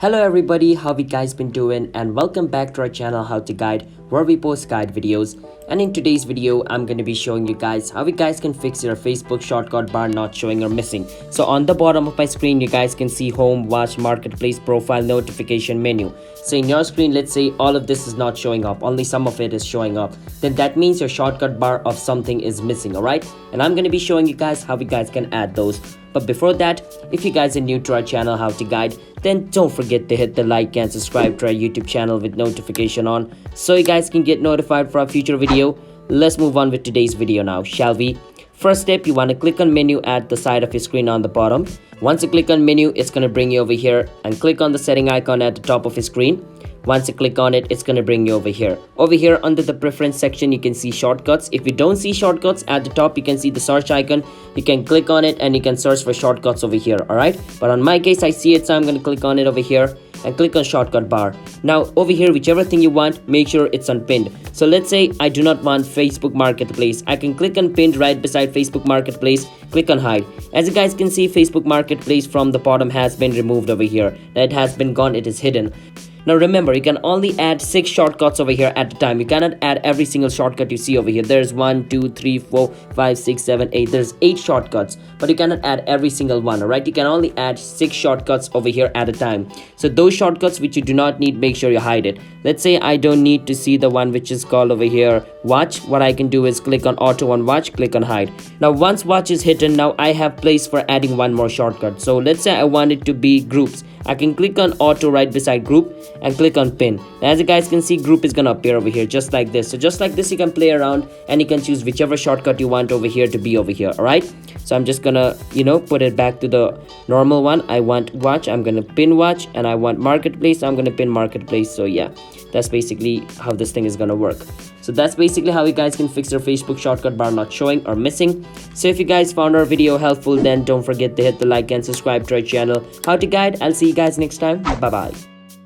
Hello everybody, how you guys been doing, and welcome back to our channel How to Guide, where we post guide videos. And in today's video I'm going to be showing you guys how you guys can fix your Facebook shortcut bar not showing or missing. So on the bottom of my screen you guys can see home, watch, marketplace, profile, notification, menu. So in your screen, let's say all of this is not showing up, only some of it is showing up, then that means your shortcut bar of something is missing. Alright, and I'm going to be showing you guys how you guys can add those. But before that, if you guys are new to our channel How to Guide, then don't forget to hit the like and subscribe to our YouTube channel with notification on, so you guys can get notified for our future video. Let's move on with today's video now, shall we? First step, you want to click on menu at the side of your screen on the bottom. Once you click on menu, it's going to bring you over here, and click on the setting icon at the top of your screen. Once you click on it, it's going to bring you over here. Over here under the preference section, you can see shortcuts. If you don't see shortcuts at the top, you can see the search icon. You can click on it and you can search for shortcuts over here. Alright, but on my case I see it, so I'm going to click on it over here and click on shortcut bar. Now over here, whichever thing you want, make sure it's on pinned. So let's say I do not want Facebook Marketplace. I can click on pinned right beside Facebook Marketplace, click on hide. As you guys can see, Facebook Marketplace from the bottom has been removed over here. It has been gone, it is hidden. Now remember, you can only add 6 shortcuts over here at a time. You cannot add every single shortcut you see over here. There's 1, 2, 3, 4, 5, 6, 7, 8. There's 8 shortcuts, but you cannot add every single one. Alright, you can only add 6 shortcuts over here at a time. So those shortcuts which you do not need, make sure you hide it. Let's say I don't need to see the one which is called over here watch. What I can do is click on auto on watch, click on hide. Now once watch is hidden, now I have place for adding one more shortcut. So let's say I want it to be groups. I can click on auto right beside group and click on pin. As you guys can see, group is gonna appear over here just like this. So just like this, you can play around and you can choose whichever shortcut you want over here to be over here. Alright, so I'm just gonna put it back to the normal one. I want watch, I'm gonna pin watch, and I want marketplace, I'm gonna pin marketplace. So yeah, that's basically how this thing is gonna work. So that's basically how you guys can fix your Facebook shortcut bar not showing or missing. So if you guys found our video helpful, then don't forget to hit the like and subscribe to our channel How to Guide. I'll see you guys next time. Bye bye.